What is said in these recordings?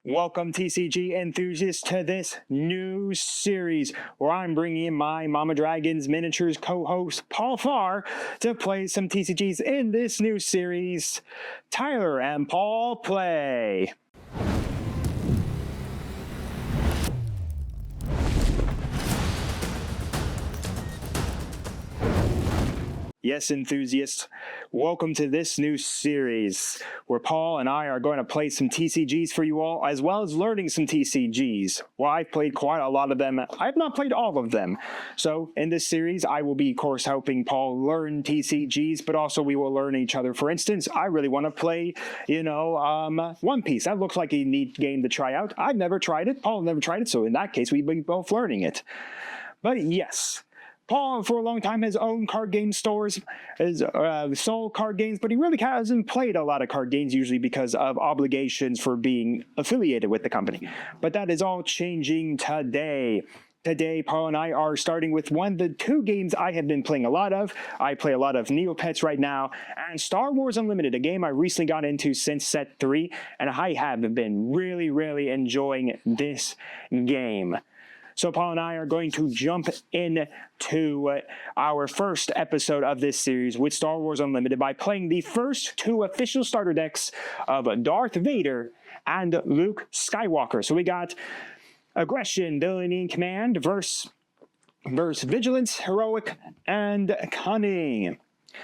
Welcome, TCG enthusiasts, to this new series where I'm bringing in my Mama Dragons Miniatures co-host Paul Farr to play some TCGs in this new series. Tyler and Paul play. Yes, enthusiasts, welcome to this new series where Paul and I are going to play some TCGs for you all, as well as learning some TCGs. Well, I've played quite a lot of them. I've not played all of them. So in this series, I will be, of course, helping Paul learn TCGs, but also we will learn each other. For instance, I really want to play, One Piece. That looks like a neat game to try out. I've never tried it. Paul never tried it. So in that case, we'd be both learning it. But yes, Paul, for a long time, has owned card game stores, has sold card games, but he really hasn't played a lot of card games, usually because of obligations for being affiliated with the company. But that is all changing today. Today, Paul and I are starting with one of the two games I have been playing a lot of. I play a lot of Neopets right now, and Star Wars Unlimited, a game I recently got into since Set 3, and I have been really enjoying this game. So Paul and I are going to jump into our first episode of this series with Star Wars Unlimited by playing the first two official starter decks of Darth Vader and Luke Skywalker. So we got Aggression, Villainy, and Command versus Vigilance, Heroic, and Cunning.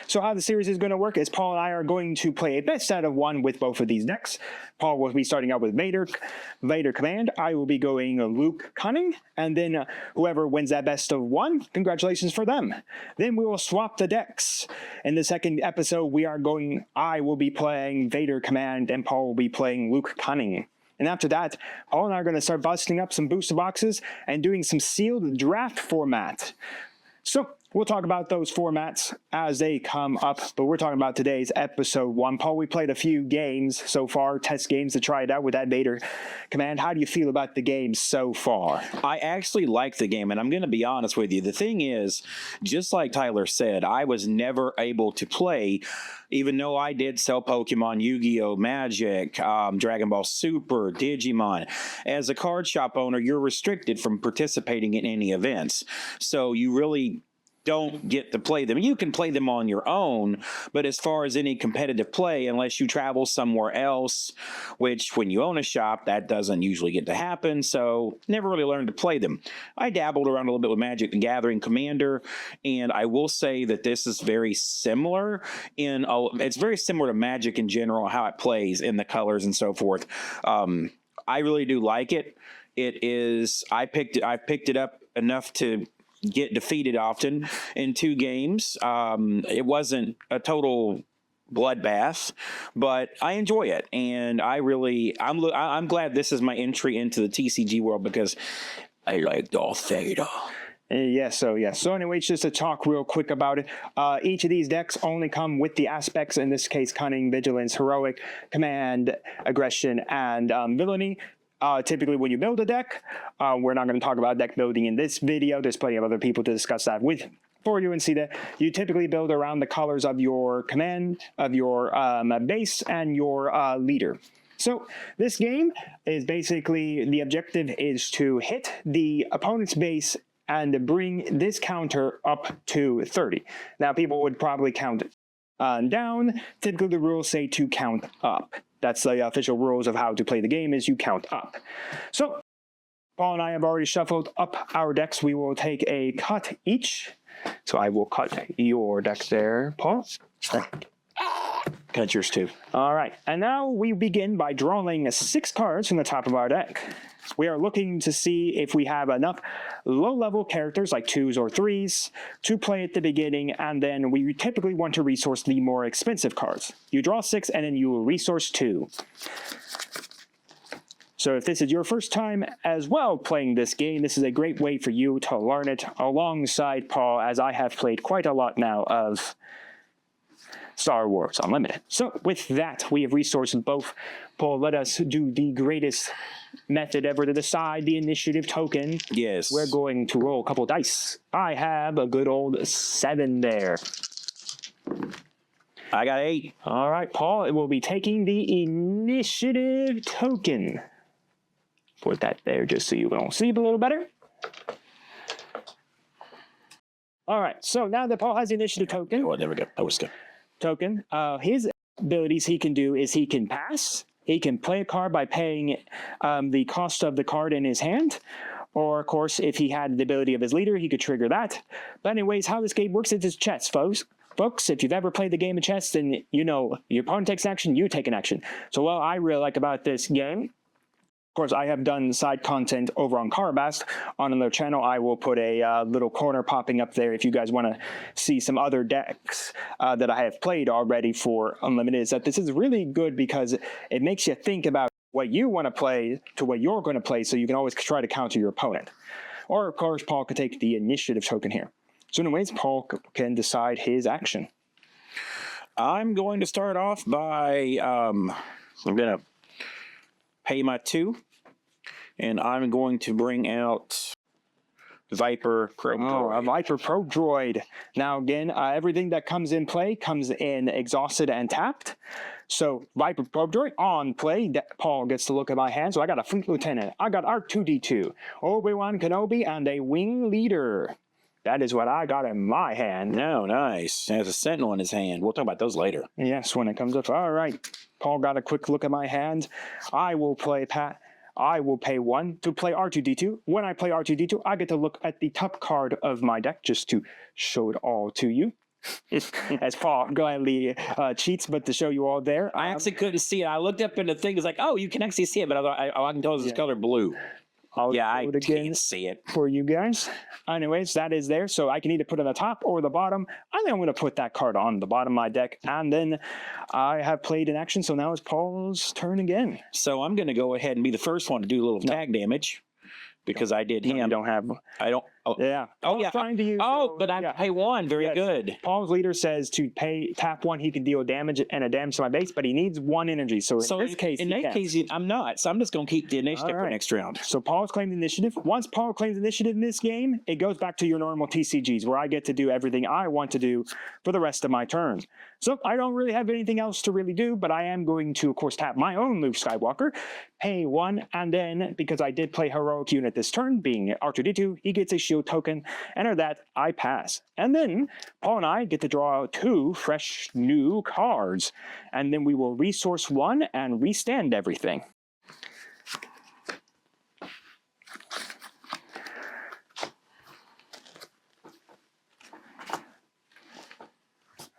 So how the series is going to work is Paul and I are going to play a best out of one with both of these decks. Paul will be starting out with Vader Command. I will be going Luke Cunning, and then whoever wins that best of one, congratulations for them. Then we will swap the decks. In the second episode, I will be playing Vader Command, and Paul will be playing Luke Cunning. And after that, Paul and I are going to start busting up some booster boxes and doing some sealed draft format. So we'll talk about those formats as they come up, but we're talking about today's episode 1. Paul, we played a few games so far, test games to try it out with that Vader Command. How do you feel about the game so far? I actually like the game, and I'm going to be honest with you. The thing is, just like Tyler said, I was never able to play, even though I did sell Pokemon, Yu-Gi-Oh, Magic, DragonBall Super, Digimon. As a card shop owner, you're restricted from participating in any events, so you really don't get to play them. You can play them on your own, but as far as any competitive play, unless you travel somewhere else, which when you own a shop, that doesn't usually get to happen, so never really learned to play them. I dabbled around a little bit with Magic the Gathering Commander, and I will say that this is very similar it's very similar to Magic in general, how it plays in the colors and so forth. I really do like it. I picked it up enough to get defeated often in 2 games. It wasn't a total bloodbath, but I enjoy it, and I'm glad this is my entry into the TCG world because I like Darth Vader. So anyways, just to talk real quick about it, each of these decks only come with the aspects, in this case, Cunning, Vigilance, Heroic, Command, Aggression, and Villainy. Typically, when you build a deck, we're not going to talk about deck building in this video. There's plenty of other people to discuss that with for you and see that you typically build around the colors of your command, of your base, and your leader. So this game is basically, the objective is to hit the opponent's base and bring this counter up to 30. Now, people would probably count down. Typically, the rules say to count up. That's the official rules of how to play the game, is you count up. So, Paul and I have already shuffled up our decks. We will take a cut each. So I will cut your deck there, Paul. Cut yours too. All right, and now we begin by drawing 6 cards from the top of our deck. We are looking to see if we have enough low-level characters, like 2s or 3s, to play at the beginning, and then we typically want to resource the more expensive cards. You draw 6, and then you will resource 2. So if this is your first time as well playing this game, this is a great way for you to learn it alongside Paul, as I have played quite a lot now of Star Wars Unlimited. So with that, we have resourced both. Paul, let us do the greatest method ever to decide the initiative token. Yes. We're going to roll a couple dice. I have a good old 7 there. I got 8. All right, Paul, it will be taking the initiative token. put that there just so you can all see it a little better. All right, so now that Paul has the initiative token, Oh, there we go. Oh, let's go. his abilities he can do is he can pass, he can play a card by paying the cost of the card in his hand, or of course, if he had the ability of his leader, he could trigger that. But anyways, how this game works is chess, folks. Folks, if you've ever played the game of chess, then you know your opponent takes action, you take an action. So what I really like about this game, of course, I have done side content over on Carbast. On another channel, I will put a little corner popping up there if you guys want to see some other decks that I have played already for Unlimited. Is that this is really good because it makes you think about what you want to play to what you're going to play, so you can always try to counter your opponent. Or, of course, Paul could take the initiative token here. So anyways, Paul can decide his action. I'm going to start off by, I'm going to pay my 2, and I'm going to bring out Viper Pro Droid. A Viper Pro Droid. Now again, everything that comes in play comes in exhausted and tapped. So Viper Pro Droid on play, Paul gets to look at my hand. So I got a Fleet Lieutenant, I got R2-D2, Obi-Wan Kenobi, and a Wing Leader. That is what I got in my hand. No, nice. Has a Sentinel in his hand. We'll talk about those later. Yes, when it comes up. All right. Paul got a quick look at my hand. I will pay 1 to play R2-D2. When I play R2-D2, I get to look at the top card of my deck just to show it all to you. As Paul gladly cheats, but to show you all there. I actually couldn't see it. I looked up in the thing. It's like, oh, you can actually see it, but I can tell it's color blue. I can't see it for you guys. Anyways, that is there. So I can either put it on the top or the bottom. I think I'm going to put that card on the bottom of my deck. And then I have played in action. So now it's Paul's turn again. So I'm going to go ahead and be the first one to do a little tag damage. Because I did him. You don't have. I don't. Oh, yeah. Oh, yeah. Trying to use, but I pay 1. Very good. Paul's leader says to tap 1, he can deal damage and a damage to my base, but he needs 1 energy. So in this case, I'm not. So I'm just going to keep the initiative for next round. So Paul's claimed initiative. Once Paul claims initiative in this game, it goes back to your normal TCGs, where I get to do everything I want to do for the rest of my turn. So I don't really have anything else to really do, but I am going to, of course, tap my own Luke Skywalker, pay 1, and then, because I did play Heroic Unit this turn, being R2-D2, he gets a shield token. Enter that, I pass. And then Paul and I get to draw 2 fresh new cards, and then we will resource 1 and restand everything.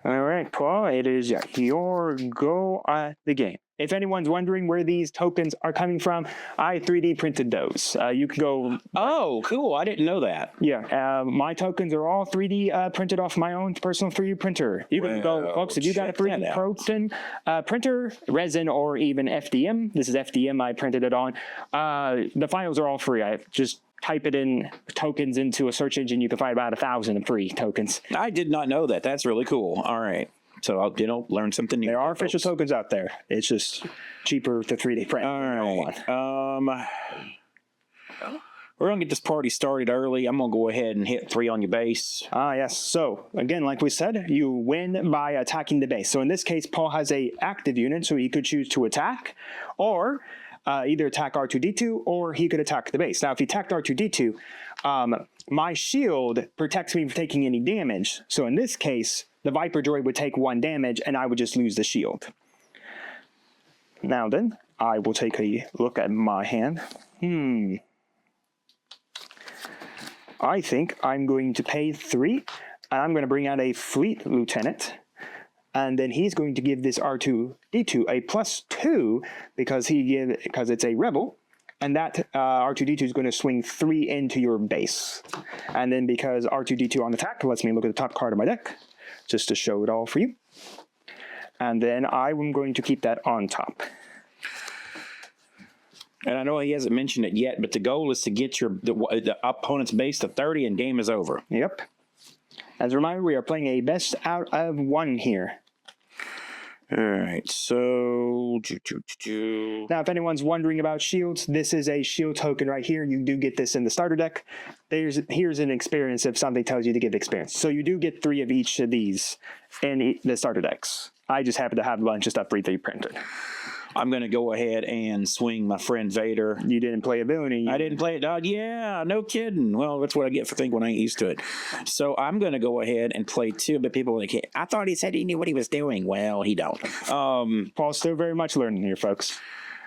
All right, Paul, it is your go at the game. If anyone's wondering where these tokens are coming from, I 3D printed those. You can go... Oh, cool. I didn't know that. Yeah, my tokens are all 3D printed off my own personal 3D printer. You can go, folks, if you got a 3D proton printer, resin, or even FDM, this is FDM I printed it on, the files are all free. I just type it in tokens into a search engine, you can find about 1,000 free tokens. I did not know that. That's really cool. All right. So I'll learn something new. There are official tokens out there. It's just cheaper to 3D print. All right. We're going to get this party started early. I'm going to go ahead and hit 3 on your base. Yes. So, again, like we said, you win by attacking the base. So, in this case, Paul has a active unit, so he could choose to attack or either attack R2-D2 or he could attack the base. Now, if he attacked R2-D2, my shield protects me from taking any damage. So, in this case, the Viper Droid would take 1 damage and I would just lose the shield. Now then, I will take a look at my hand. I think I'm going to pay 3, and I'm going to bring out a Fleet Lieutenant, and then he's going to give this R2-D2 a +2 because it's a rebel, and that R2-D2 is going to swing 3 into your base. And then because R2-D2 on attack lets me look at the top card of my deck, just to show it all for you. And then I'm going to keep that on top. And I know he hasn't mentioned it yet, but the goal is to get the opponent's base to 30 and game is over. Yep. As a reminder, we are playing a best out of 1 here. All right, so... Now, if anyone's wondering about shields, this is a shield token right here. You do get this in the starter deck. Here's an experience if something tells you to give experience. So you do get 3 of each of these in the starter decks. I just happen to have a bunch of stuff 3D printed. I'm going to go ahead and swing my friend Vader. You didn't play a villainy. I didn't play it. Yeah, no kidding. Well, that's what I get for thinking when I ain't used to it. So I'm going to go ahead and play 2, but people are like, I thought he said he knew what he was doing. Well, he don't. Paul's still very much learning here, folks.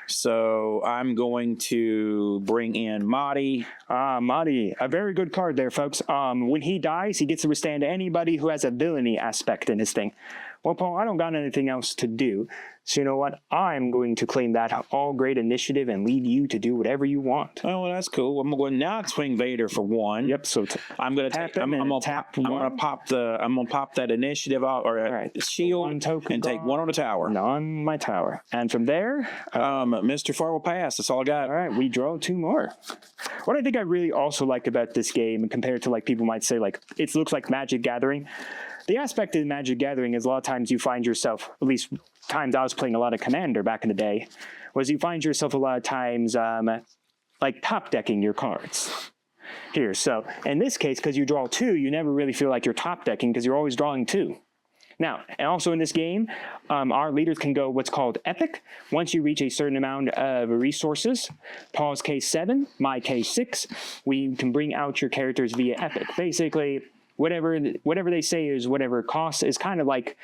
So I'm going to bring in Mahdi. Mahdi, a very good card there, folks. When he dies, he gets to withstand anybody who has a villainy aspect in his thing. Well, Paul, I don't got anything else to do. So you know what? I'm going to claim that all great initiative and leave you to do whatever you want. Oh, well, that's cool. I'm going to now swing Vader for 1. Yep. So I'm going to tap. I'm going to pop the. I'm going to pop that initiative out or shield and take 1 on the tower. On my tower, and from there, Mr. Far will pass. That's all I got. All right, we draw 2 more. What I think I really also like about this game, compared to like people might say like it looks like Magic Gathering. The aspect of Magic Gathering is a lot of times you find yourself, at least times I was playing a lot of Commander back in the day, was you find yourself a lot of times like top decking your cards. Here, so in this case, because you draw 2, you never really feel like you're top decking because you're always drawing 2. Now, and also in this game, our leaders can go what's called Epic. Once you reach a certain amount of resources, Paul's case 7, my case 6, we can bring out your characters via Epic. Basically, whatever they say is whatever costs is kind of like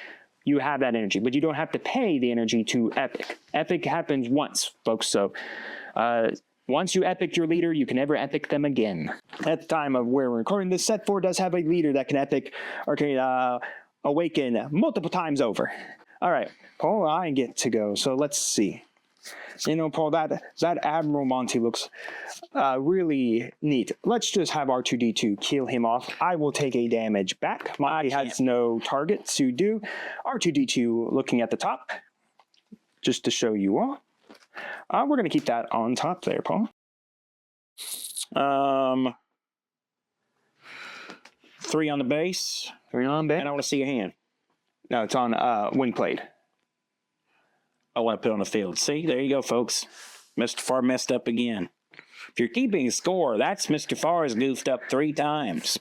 you have that energy, but you don't have to pay the energy to Epic. Epic happens once, folks, so once you epic your leader, you can never epic them again. At the time of where we're recording this, set 4 does have a leader that can epic or can awaken multiple times over. All right, Paul, I get to go, so let's see. You know, Paul, that Admiral Monty looks really neat. Let's just have R2-D2 kill him off. I will take a damage back. Monty has no target to do. R2-D2 looking at the top, just to show you all. We're going to keep that on top there, Paul. 3 on the base. 3 on base. And I want to see your hand. No, it's on wing plate. I want to put on the field. See, there you go, folks. Mr. Farr messed up again. If you're keeping score, that's Mr. Farr has goofed up 3 times.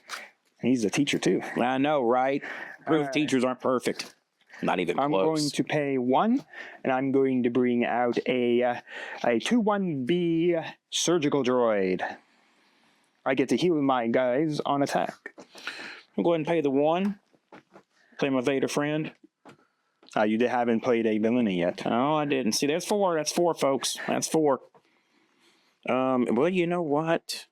He's a teacher, too. I know, right? Proof teachers aren't perfect. Not even close. I'm going to pay 1, and I'm going to bring out a 2-1B surgical droid. I get to heal my guys on attack. I'll go ahead and pay the 1. Play my Vader friend. You haven't played a villainy yet. Oh, I didn't. See, that's 4. That's 4, folks. That's 4. Well, you know what?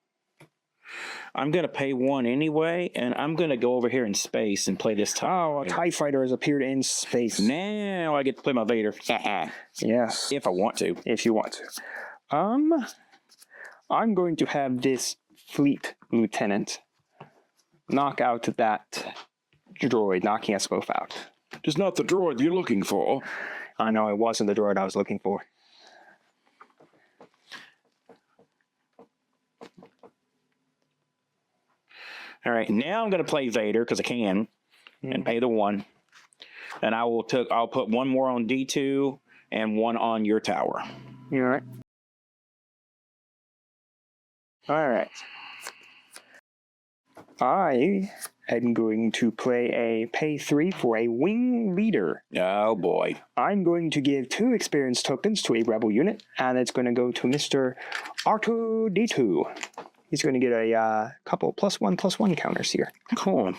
I'm going to pay 1 anyway, and I'm going to go over here in space and play this TIE. Oh, a TIE fighter has appeared in space. Now I get to play my Vader. Yes. If I want to. If you want to. I'm going to have this fleet lieutenant knock out that droid, knocking us both out. Just not the droid you're looking for. I know, it wasn't the droid I was looking for. All right, now I'm going to play Vader because I can, and pay the 1. And I'll put 1 more on D2 and 1 on your tower. You all right? All right. I am going to play a pay 3 for a wing leader. Oh boy. I'm going to give 2 experience tokens to a rebel unit, and it's going to go to Mr. R2-D2. He's going to get a couple +1/+1 counters here. Cool.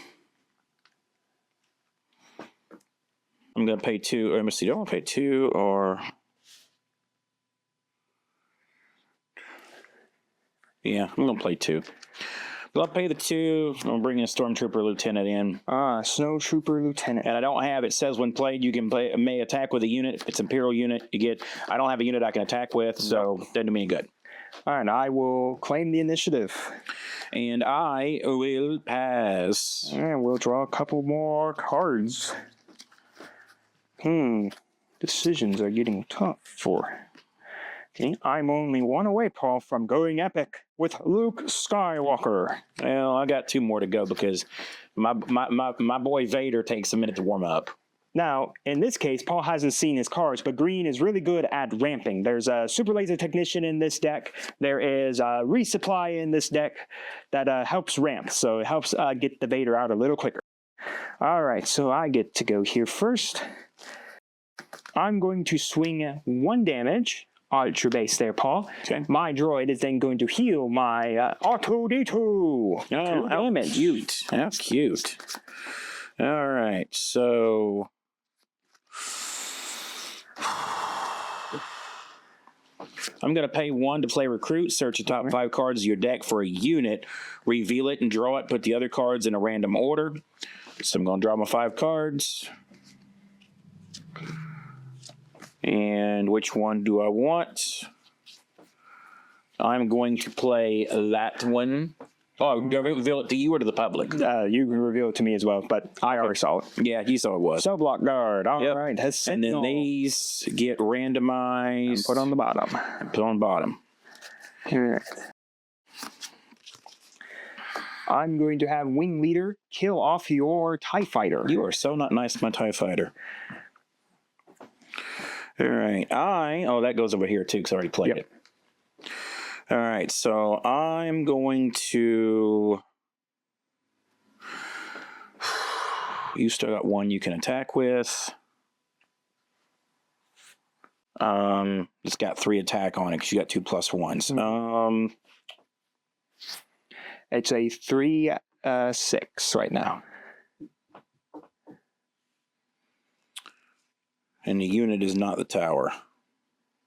I'm going to pay 2. Or let me see. Do I want to pay 2 or? Yeah, I'm going to play 2. I'll pay the 2. I'm going to bring a Stormtrooper Lieutenant in. Snowtrooper Lieutenant. And I don't have, it says when played, you can may attack with a unit. If it's Imperial unit, you get, I don't have a unit I can attack with, so doesn't do me any good. All right, I will claim the initiative. And I will pass. And we'll draw a couple more cards. Decisions are getting tough for... Okay, I'm only 1 away, Paul, from going epic with Luke Skywalker. Well, I got 2 more to go because my boy Vader takes a minute to warm up. Now, in this case, Paul hasn't seen his cards, but green is really good at ramping. There's a Super Laser Technician in this deck. There is a Resupply in this deck that helps ramp, so it helps get the Vader out a little quicker. All right, so I get to go here first. I'm going to swing 1 damage at your base there, Paul. Okay. My droid is then going to heal my R2D2. Oh, damage. Cute. That's cute. All right, so I'm going to pay 1 to play Recruit. Search the top 5 cards of your deck for a unit. Reveal it and draw it. Put the other cards in a random order. So I'm going to draw my 5 cards. And which one do I want? I'm going to play that one. Oh, do I reveal it to you or to the public? You can reveal it to me as well, but I already saw it. Yeah, you saw it was. Cell block guard. All right. And then these get randomized. And put on the bottom. And put on bottom. All right. I'm going to have Wing Leader kill off your TIE Fighter. You are so not nice to my TIE Fighter. All right. Oh, that goes over here too because I already played it. All right. So I'm going to... You still got 1 you can attack with. It's got 3 attack on it because you got 2 +1s. It's a 3/6 right now. And the unit is not the tower.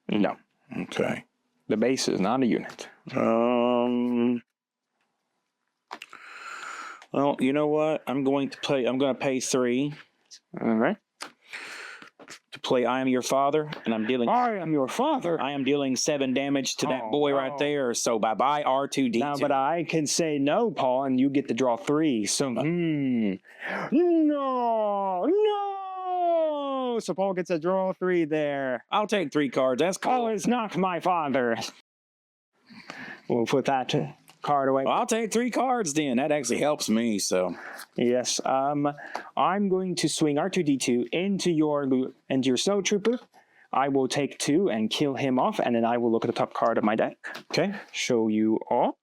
No. Okay. The base is not a unit. Well, you know what? I'm going to pay 3 All right. to play I Am Your Father, and I'm dealing I am your father. I am dealing 7 damage to that boy right there. So bye-bye R2D2. Now, but I can say no, Paul, and you get to draw 3. So, no. So Paul gets a draw 3 there. I'll take 3 cards. That's cool. Paul is not my father. We'll put that card away. Well, I'll take 3 cards then. That actually helps me. So yes. I'm going to swing R2D2 into your Cell Trooper. I will take 2 and kill him off, and then I will look at the top card of my deck. okay. Show you all.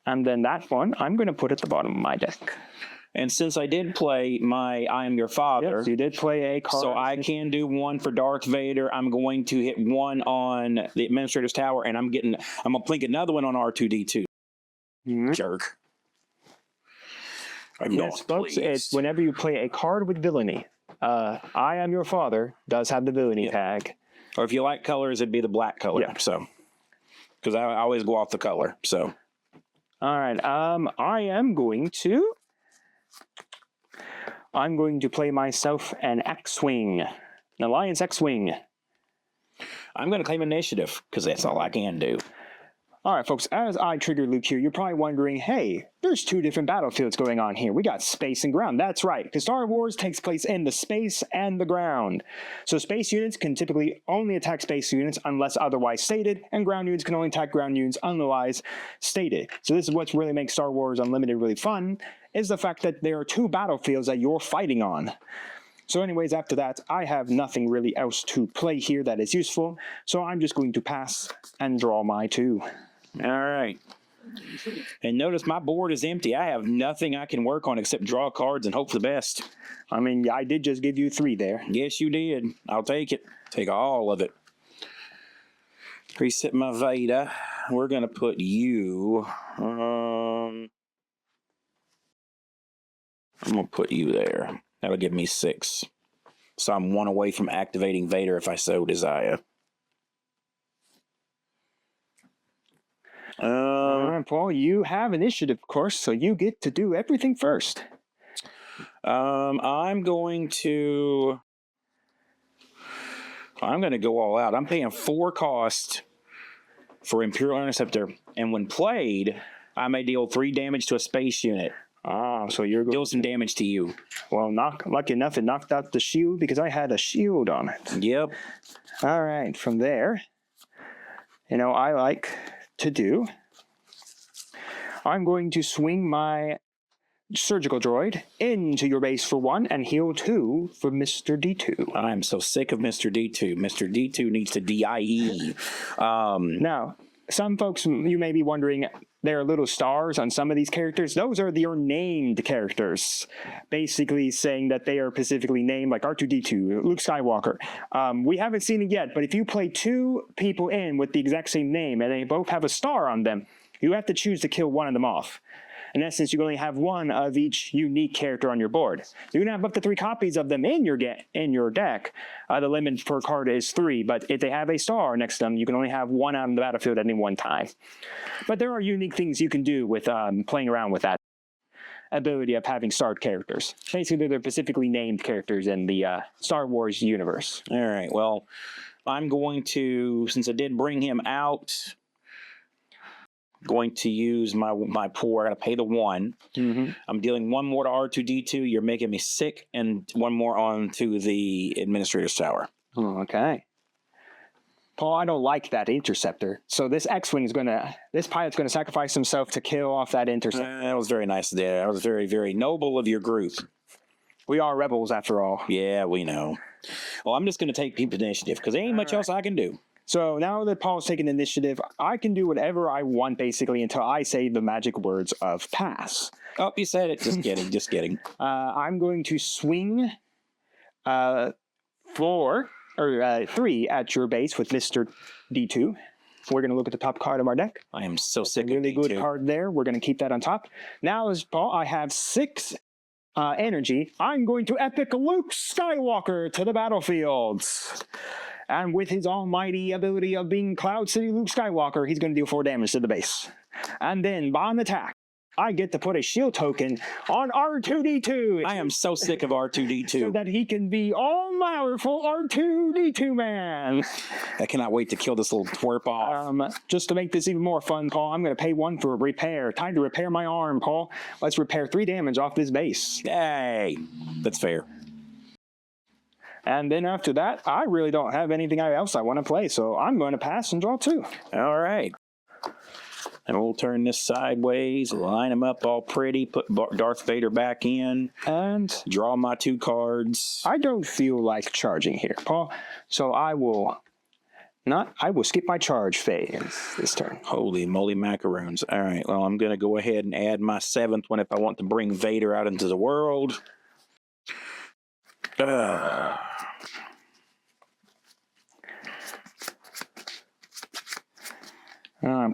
And then that one, I'm going to put at the bottom of my deck. And since I did play my I Am Your Father, Yes, you did play a card. so I can do 1 for Darth Vader. I'm going to hit 1 on the Administrator's Tower, and I'm going to plink another one on R2D2. Jerk. Yes, folks, it's whenever you play a card with villainy. I Am Your Father does have the villainy tag. Or if you like colors, it'd be the black color. Yeah. So, because I always go off the color. So, all right. I'm going to play myself an X-Wing, an Alliance X-Wing. I'm going to claim initiative because that's all I can do. All right, folks, as I trigger Luke here, you're probably wondering, hey, there's 2 different battlefields going on here. We got space and ground. That's right, because Star Wars takes place in the space and the ground. So space units can typically only attack space units unless otherwise stated, and ground units can only attack ground units otherwise stated. So this is what really makes Star Wars Unlimited really fun, is the fact that there are 2 battlefields that you're fighting on. So anyways, after that, I have nothing really else to play here that is useful, so I'm just going to pass and draw my 2. All right. And notice my board is empty. I have nothing I can work on except draw cards and hope for the best. I mean, I did just give you 3 there. Yes, you did. I'll take it. Take all of it. Reset my Vader. We're going to put you... I'm going to put you there. That'll give me 6. So I'm 1 away from activating Vader if I so desire. All right, Paul, you have initiative, of course, so you get to do everything first. I'm going to go all out. I'm paying 4 cost for Imperial Interceptor, and when played, I may deal 3 damage to a space unit. Ah, so you're going Deal some damage to you. Well, lucky enough, it knocked out the shield because I had a shield on it. Yep. All right, from there, I like to do... I'm going to swing my surgical droid into your base for 1 and heal 2 for Mr. D2. I'm so sick of Mr. D2. Mr. D2 needs to DIE. Now, some folks, you may be wondering, there are little stars on some of these characters. Those are your named characters, basically saying that they are specifically named, like R2-D2, Luke Skywalker. We haven't seen it yet, but if you play two people in with the exact same name and they both have a star on them, you have to choose to kill one of them off. In essence, you only have one of each unique character on your board. So you can have up to 3 copies of them in your deck. The limit per card is 3, but if they have a star next to them, you can only have one out on the battlefield at any one time. But there are unique things you can do with playing around with that ability of having starred characters. Basically, they're specifically named characters in the Star Wars universe. All right, well, I'm going to, since I did bring him out, going to use my poor. I got to pay the 1. Mm-hmm. I'm dealing 1 more to R2-D2. You're making me sick, and 1 more on to the Administrator's Tower. Oh, okay. Paul, I don't like that interceptor. So this X-Wing this pilot's gonna sacrifice himself to kill off that interceptor. That was very nice there. That was very, very noble of your group. We are rebels after all. Yeah, we know. Well, I'm just going to take people's initiative because there ain't much else I can do. So now that Paul's taken initiative, I can do whatever I want basically until I say the magic words of pass. Oh, you said it. Just kidding. Just kidding. I'm going to swing 3 at your base with Mr. D2. We're going to look at the top card of our deck. I am so sick of really D2. good card there. We're going to keep that on top. Now, as Paul, I have 6 energy. I'm going to epic Luke Skywalker to the battlefield. And with his almighty ability of being Cloud City Luke Skywalker, he's going to deal 4 damage to the base. And then, on attack, I get to put a shield token on R2-D2. I am so sick of R2-D2. So that he can be all-powerful R2-D2 man. I cannot wait to kill this little twerp off. Just to make this even more fun, Paul, I'm going to pay 1 for repair. Time to repair my arm, Paul. Let's repair 3 damage off this base. Hey, that's fair. And then after that, I really don't have anything else I want to play, so I'm going to pass and draw 2. All right. And we'll turn this sideways, line them up all pretty, put Darth Vader back in, and draw my 2 cards. I don't feel like charging here, Paul, so I will skip my charge phase this turn. Holy moly macaroons. All right, well, I'm going to go ahead and add my 7th one if I want to bring Vader out into the world.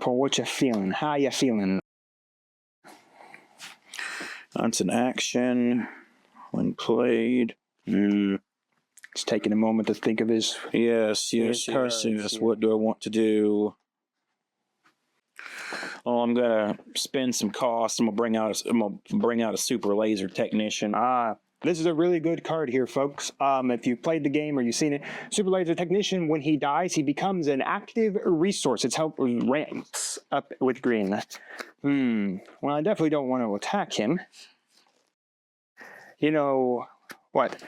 Paul, what you feeling? How you feeling? That's an action when played. He's taking a moment to think of his... Yes. What do I want to do? Oh, I'm gonna spend some costs. I'm gonna bring out a super laser technician. This is a really good card here, folks. If you've played the game or you've seen it, Super Laser Technician, when he dies, he becomes an active resource. Its help ramps up with green. Well, I definitely don't want to attack him. You know what?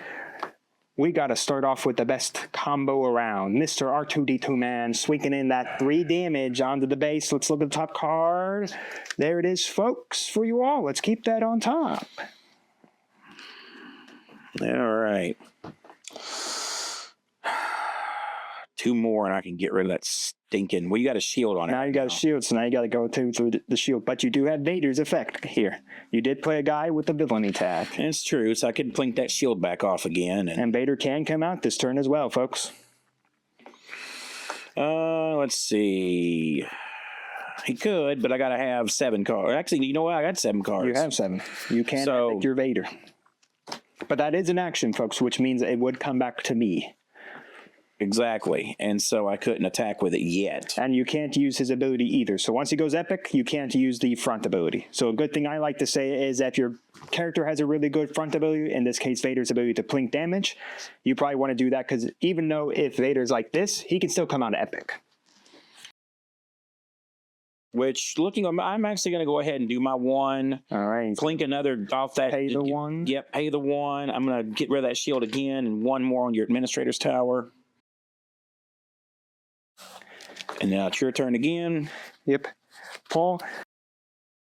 We got to start off with the best combo around. Mr. R2-D2 man swinging in that 3 damage onto the base. Let's look at the top card. There it is, folks, for you all. Let's keep that on top. All right. 2 more and I can get rid of that stinking... Well, you got a shield on it. Now you got a shield, so now you got to go through the shield. But you do have Vader's effect here. You did play a guy with a villainy tag. It's true, so I could blink that shield back off again. And Vader can come out this turn as well, folks. Let's see. He could, but I got to have 7 cards. Actually, you know what? I got 7 cards. You have 7. You can epic your Vader. But that is an action, folks, which means it would come back to me. Exactly. And so I couldn't attack with it yet. And you can't use his ability either. So once he goes epic, you can't use the front ability. So a good thing I like to say is that if your character has a really good front ability, in this case Vader's ability to plink damage, you probably want to do that because even though if Vader's like this, he can still come out epic. Which, looking, I'm actually going to go ahead and do my 1. All right. Plink another off that. Pay the 1. Yep, pay the 1. I'm going to get rid of that shield again and 1 more on your Administrator's Tower. And now it's your turn again. Yep. Paul,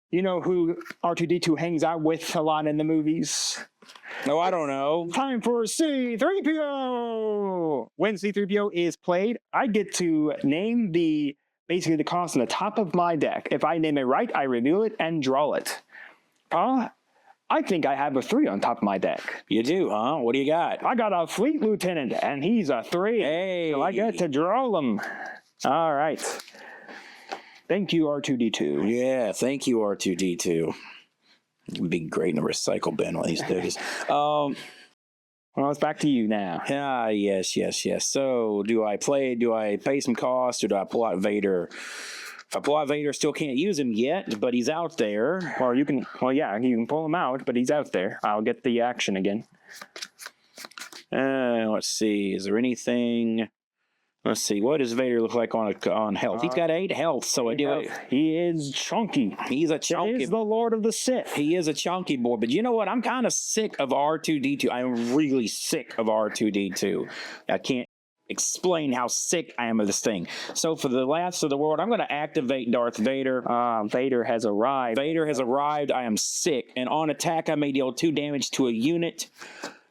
you know who R2-D2 hangs out with a lot in the movies? No, I don't know. Time for C-3PO! When C-3PO is played, I get to name the basically the cost on the top of my deck. If I name it right, I reveal it and draw it. I think I have a 3 on top of my deck. You do, huh? What do you got? I got a Fleet Lieutenant, and he's a 3. Hey. So I get to draw him. All right. Thank you, R2-D2. Yeah, thank you, R2-D2. It'd be great in a recycle bin one of these days. Well, it's back to you now. Yes. So, do I pay some cost, or do I pull out Vader? If I pull out Vader, still can't use him yet, but he's out there. Well, you can pull him out, but he's out there. I'll get the action again. Let's see. Is there anything? Let's see. What does Vader look like on health? He's got 8 health, so I do it. He is chunky. He's a chunky. He is the Lord of the Sith. He is a chunky boy. But you know what? I'm kind of sick of R2-D2. I'm really sick of R2-D2. I can't explain how sick I am of this thing. So for the last of the world, I'm going to activate Darth Vader. Vader has arrived. Vader has arrived. I am sick. And on attack, I may deal 2 damage to a unit.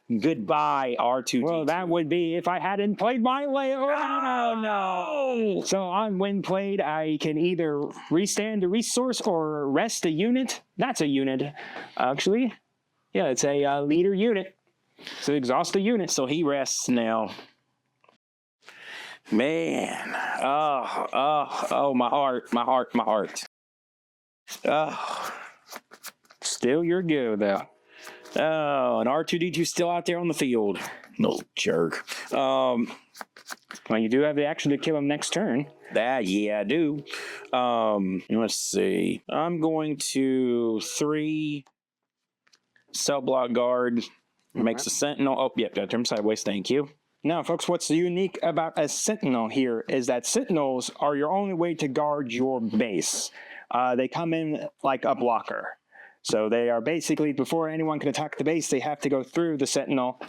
Goodbye, R2-D2. Well, that would be if I hadn't played my Leia. Oh, no. So on when played, I can either restand a resource or rest a unit. That's a unit, actually. Yeah, it's a leader unit. So exhaust a unit. So he rests now. Man. Oh, my heart. Oh. Still your go, though. Oh, and R2-D2 still out there on the field. No jerk. Well, you do have the action to kill him next turn. Yeah, I do. Let's see. I'm going to 3 cell block guard. Makes a sentinel. Oh, yep, got to turn sideways. Thank you. Now, folks, what's unique about a sentinel here is that sentinels are your only way to guard your base. They come in like a blocker. So they are basically, before anyone can attack the base, they have to go through the sentinel.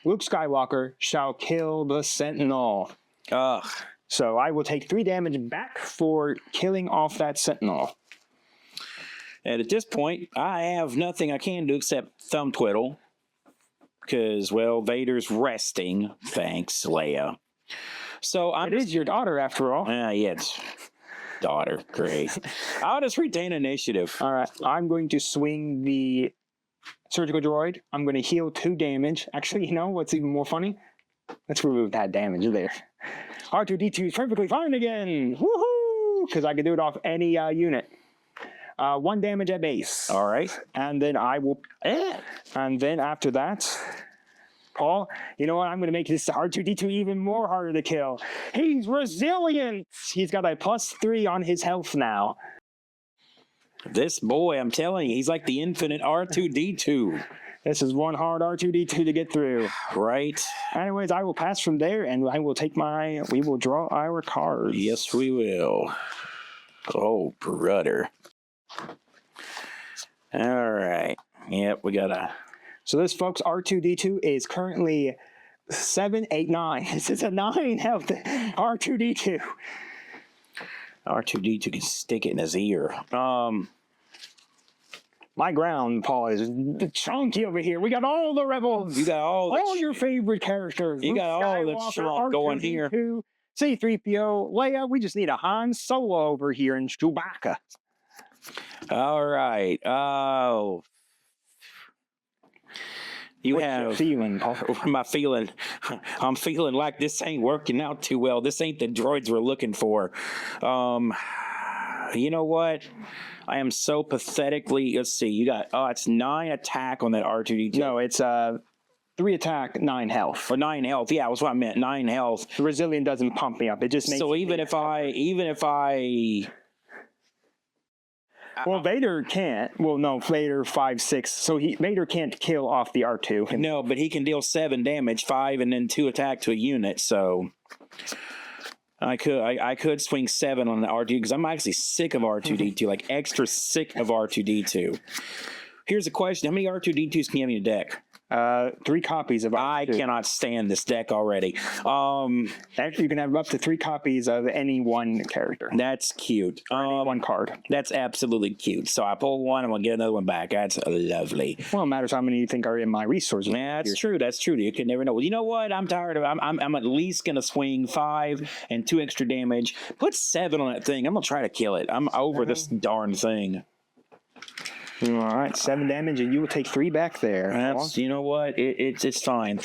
Luke Skywalker shall kill the sentinel. Ugh. So I will take 3 damage back for killing off that sentinel. And at this point, I have nothing I can do except thumb twiddle. Because, well, Vader's resting. Thanks, Leia. So It is your daughter, after all. Yeah, it's daughter. Great. I'll just retain initiative. All right, I'm going to swing the surgical droid. I'm going to heal 2 damage. Actually, you know what's even more funny? Let's remove that damage there. R2-D2 is perfectly fine again. Woohoo! Because I can do it off any unit. 1 damage at base. All right. And then I will... And then after that... Paul, you know what? I'm going to make this R2-D2 even more harder to kill. He's resilient. He's got a +3 on his health now. This boy, I'm telling you, he's like the infinite R2-D2. This is one hard R2-D2 to get through. Right. Anyways, I will pass from there, and I will take we will draw our cards. Yes, we will. Oh, brother. All right. Yep, we got a... So this, folks, R2-D2 is currently 7, 8, 9. This is a 9 health R2-D2. R2-D2 can stick it in his ear. My ground, Paul, is chunky over here. We got all the rebels. You got all your favorite characters. You got all the chunk going here. C-3PO, Leia. We just need a Han Solo over here and Chewbacca. All right. Oh. What's your feeling, Paul? My feeling, I'm feeling like this ain't working out too well. This ain't the droids we're looking for. You know what? I am so pathetically. Let's see. You got it's 9 attack on that R2-D2. No, it's 3 attack, 9 health. Or 9 health. Yeah, that's what I meant. 9 health. The resilient doesn't pump me up. It just makes. So even if I. Well, Vader can't. Well, no, Vader 5, 6. So Vader can't kill off the R2. No, but he can deal 7 damage, 5, and then 2 attack to a unit. So I could swing 7 on the R2 because I'm actually sick of R2-D2, like extra sick of R2-D2. Here's a question: how many R2-D2s can you have in your deck? 3 copies of I R2. cannot stand this deck already. Actually, you can have up to 3 copies of any one character. That's cute. One card. That's absolutely cute. So I pull one, I'm gonna get another one back. That's lovely. Well, it matters how many you think are in my resources. Yeah, that's true. That's true. You can never know. Well, you know what? I'm tired of. I'm at least gonna swing 5 and 2 extra damage. Put 7 on that thing. I'm gonna try to kill it. I'm over this darn thing. All right, 7 damage, and you will take 3 back there. That's, you know what? It's fine.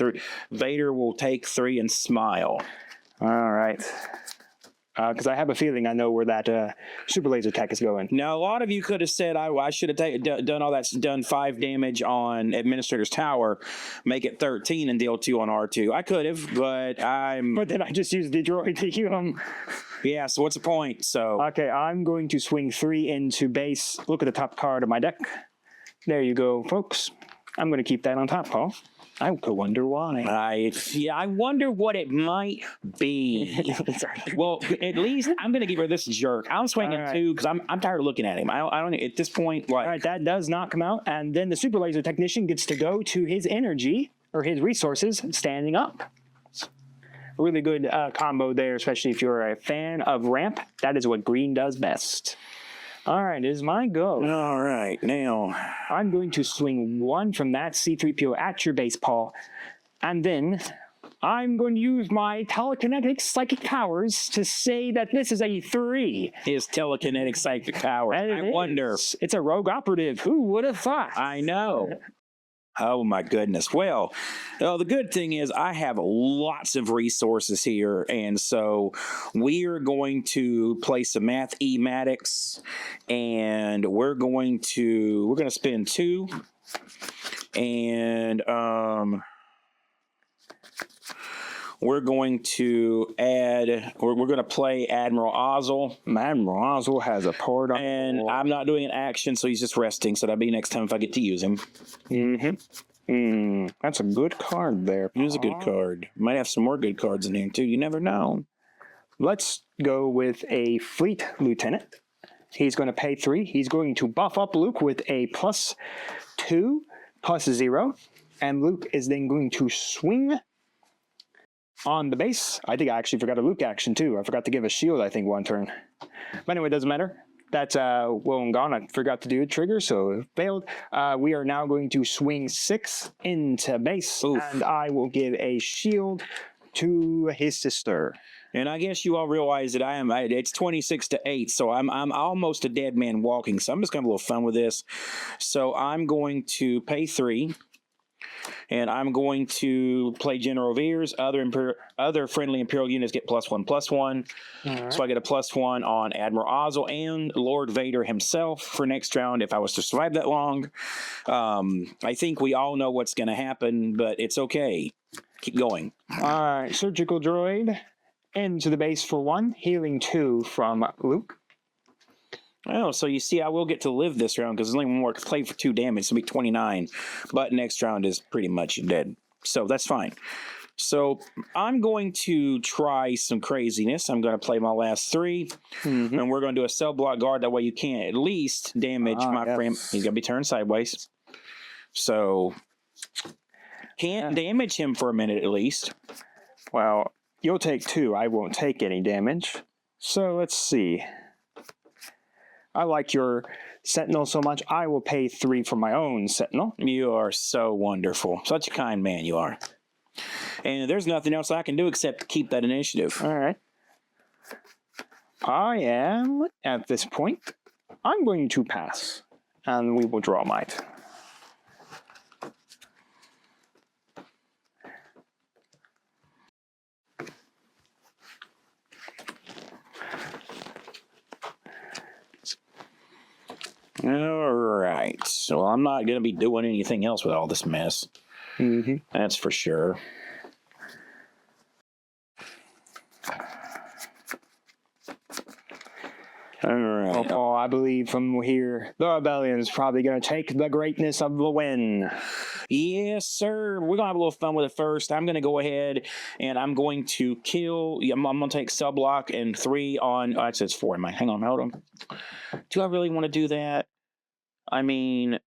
Vader will take 3 and smile. All right. Because I have a feeling I know where that super laser attack is going. Now, a lot of you could have said I should have done all that, done 5 damage on Administrator's Tower, make it 13 and deal 2 on R2. I could have, but I'm... But then I just used the droid to heal him. Yeah, so what's the point? So okay, I'm going to swing 3 into base. Look at the top card of my deck. There you go, folks. I'm going to keep that on top, Paul. I could wonder why. I wonder what it might be. Well, at least I'm going to get rid of this jerk. I'm swinging 2 because I'm tired of looking at him. I don't at this point. Like, all right, that does not come out, and then the super laser technician gets to go to his energy or his resources standing up. A really good combo there, especially if you're a fan of ramp. That is what green does best. All right, it is my go. All right, now I'm going to swing 1 from that C-3PO at your base, Paul. And then I'm going to use my telekinetic psychic powers to say that this is a 3. His telekinetic psychic power. I wonder. It's a rogue operative. Who would have thought? I know. Oh my goodness. Well, the good thing is I have lots of resources here, and so we are going to play some mathematics, and we're going to spend 2, and we're going to add, we're going to play Admiral Ozzel. Admiral Ozzel has a port on. And I'm not doing an action, so he's just resting. So that'll be next time if I get to use him. That's a good card there, Paul. It is a good card. Might have some more good cards in here, too. You never know. Let's go with a Fleet Lieutenant. He's going to pay 3. He's going to buff up Luke with a +2, +0. And Luke is then going to swing on the base. I think I actually forgot a Luke action too. I forgot to give a shield, I think, 1 turn. But anyway, it doesn't matter. That's well and gone. I forgot to do a trigger, so it failed. We are now going to swing 6 into base. Oof. And I will give a shield to his sister. And I guess you all realize that it's 26-8, so I'm almost a dead man walking. So I'm just gonna have a little fun with this. So I'm going to pay 3. And I'm going to play General Veers. Other friendly Imperial units get +1/+1. Right. So I get a +1 on Admiral Ozzel and Lord Vader himself for next round if I was to survive that long. I think we all know what's going to happen, but it's okay. Keep going. All right, Surgical Droid into the base for 1, healing 2 from Luke. Oh, so you see, I will get to live this round because there's only 1 more play for 2 damage. It's going to be 29. But next round is pretty much dead. So that's fine. So I'm going to try some craziness. I'm going to play my last 3. And we're going to do a cell block guard. That way you can't at least damage my frame. He's going to be turned sideways. So can't damage him for a minute at least. Well, you'll take 2. I won't take any damage. So let's see. I like your Sentinel so much, I will pay 3 for my own Sentinel. You are so wonderful. Such a kind man you are. And there's nothing else I can do except keep that initiative. All right. I am, at this point, I'm going to pass. And we will draw might. All right. So I'm not going to be doing anything else with all this mess. That's for sure. All right. Oh, I believe from here, the rebellion is probably going to take the greatness of the win. Yes, sir. We're going to have a little fun with it first. I'm going to go ahead and I'm going to kill. I'm going to take sub block and 3 on. Oh, it says 4 in my. Hang on, hold on. Do I really want to do that? I mean,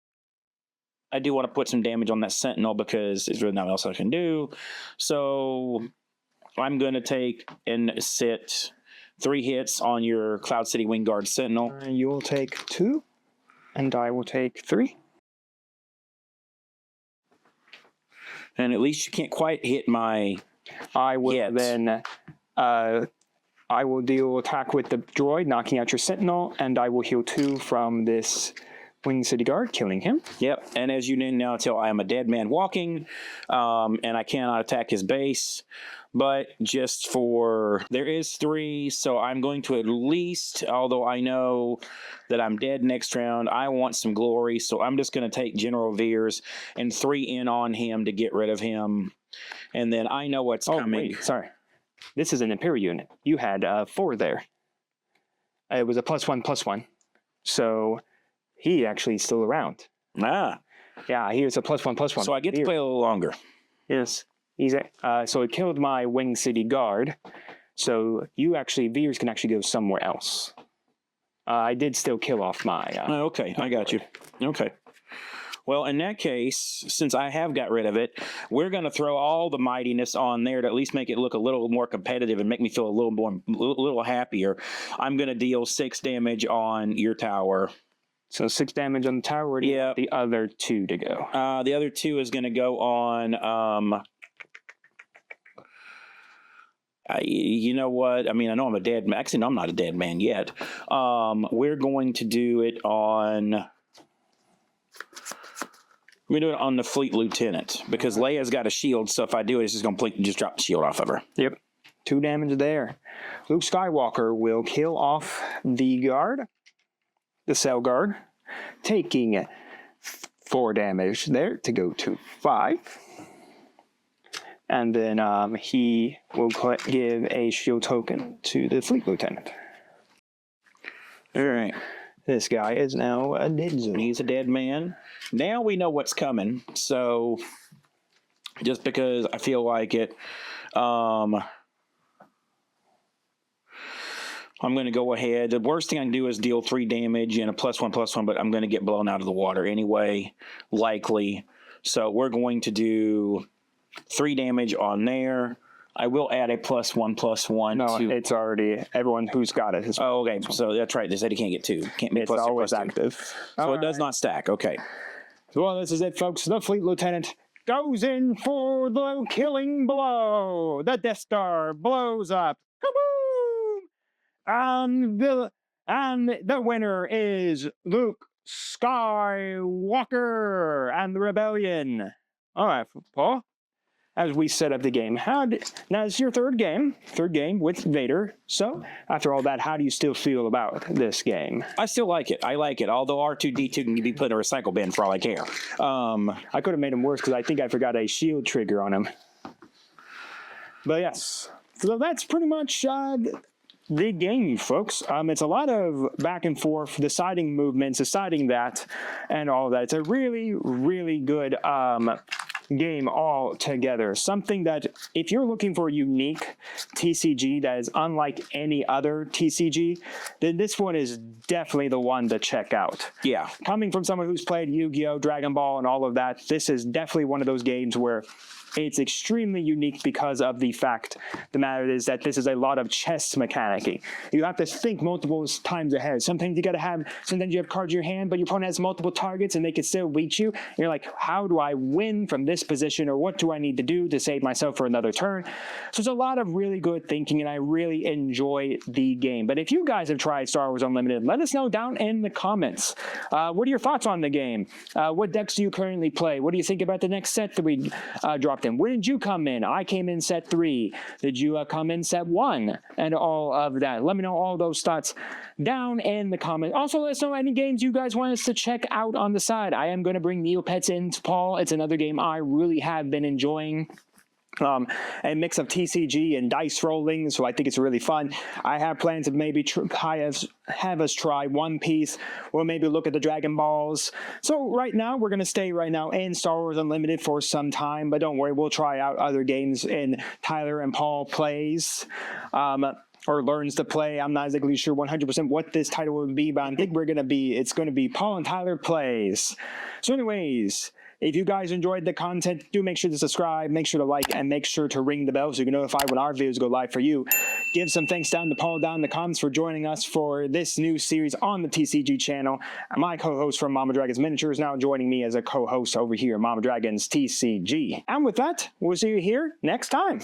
I do want to put some damage on that Sentinel because there's really nothing else I can do. So I'm going to take and sit 3 hits on your Cloud City Wingguard Sentinel. You will take 2, and I will take 3. And at least you can't quite hit my I will hits. then... I will deal attack with the droid, knocking out your Sentinel, and I will heal 2 from this Wing City Guard, killing him. Yep, and as you didn't now tell, I am a dead man walking, and I cannot attack his base. But just for... There is 3, so I'm going to at least, although I know that I'm dead next round, I want some glory, so I'm just going to take General Veers and 3 in on him to get rid of him. And then I know what's coming. Wait, sorry. This is an Imperial unit. You had 4 there. It was a +1/+1. So he actually is still around. Ah. Yeah, he was a +1/+1. So I get to play a little longer. Yes. He's so it killed my Wing City Guard. So you actually, Veers can actually go somewhere else. I did still kill off my... okay, I got you. Okay. Well, in that case, since I have got rid of it, we're going to throw all the mightiness on there to at least make it look a little more competitive and make me feel a little happier. I'm going to deal 6 damage on your tower. So 6 damage on the tower. Where do you want the other 2 to go? The other 2 is going to go on... you know what? I mean, I know I'm a dead man. Actually, no, I'm not a dead man yet. We're going to do it on... We're going to do it on the Fleet Lieutenant, because Leia's got a shield, so if I do it, it's just going to just drop the shield off of her. Yep. 2 damage there. Luke Skywalker will kill off the guard, the cell guard, taking 4 damage there to go to 5. And then he will give a shield token to the Fleet Lieutenant. All right. This guy is now a dead zone. He's a dead man. Now we know what's coming. So, just because I feel like it, I'm going to go ahead. The worst thing I can do is deal 3 damage and a +1/+1, but I'm going to get blown out of the water anyway, likely. So we're going to do 3 damage on there. I will add a +1/+1. No, to... it's already everyone who's got it. Oh, okay. So that's right. They said you can't get 2. Can't be it's +2, always +2. active. So it does not stack. Okay. Well, this is it, folks. The Fleet Lieutenant goes in for the killing blow. The Death Star blows up. Kaboom! And the winner is Luke Skywalker and the Rebellion. All right, Paul. As we set up the game, now it's your third game with Vader. So after all that, how do you still feel about this game? I still like it. I like it. Although R2-D2 can be put in a recycle bin for all I care. I could have made him worse because I think I forgot a shield trigger on him. But yes, so that's pretty much the game, folks. It's a lot of back and forth, deciding movements, deciding that, and all of that. It's a really, really good game all together. Something that, if you're looking for a unique TCG that is unlike any other TCG, then this one is definitely the one to check out. Yeah. Coming from someone who's played Yu-Gi-Oh!, Dragon Ball, and all of that, this is definitely one of those games where it's extremely unique because of the fact the matter is that this is a lot of chess mechanicking. You have to think multiple times ahead. Sometimes you have cards in your hand, but your opponent has multiple targets and they can still beat you. And you're like, how do I win from this position, or what do I need to do to save myself for another turn? So there's a lot of really good thinking, and I really enjoy the game. But if you guys have tried Star Wars Unlimited, let us know down in the comments. What are your thoughts on the game? What decks do you currently play? What do you think about the next set that we dropped in? When did you come in? I came in set 3. Did you come in set 1? And all of that. Let me know all those thoughts down in the comments. Also, let us know any games you guys want us to check out on the side. I am going to bring Neopets into Paul. It's another game I really have been enjoying. A mix of TCG and dice rolling, so I think it's really fun. I have plans to maybe have us try One Piece, or maybe look at the Dragon Balls. So right now, we're going to stay in Star Wars Unlimited for some time, but don't worry, we'll try out other games in Tyler and Paul plays. Or learns to play. I'm not exactly sure 100% what this title would be, but I think it's going to be Paul and Tyler plays. So anyways, If you guys enjoyed the content, do make sure to subscribe, make sure to like, and make sure to ring the bell so you can notify when our videos go live for you. Give some thanks down to Paul down in the comments for joining us for this new series on the TCG channel. And my co-host from Mama Dragon's Miniatures now joining me as a co-host over here, Mama Dragon's TCG. And with that, we'll see you here next time.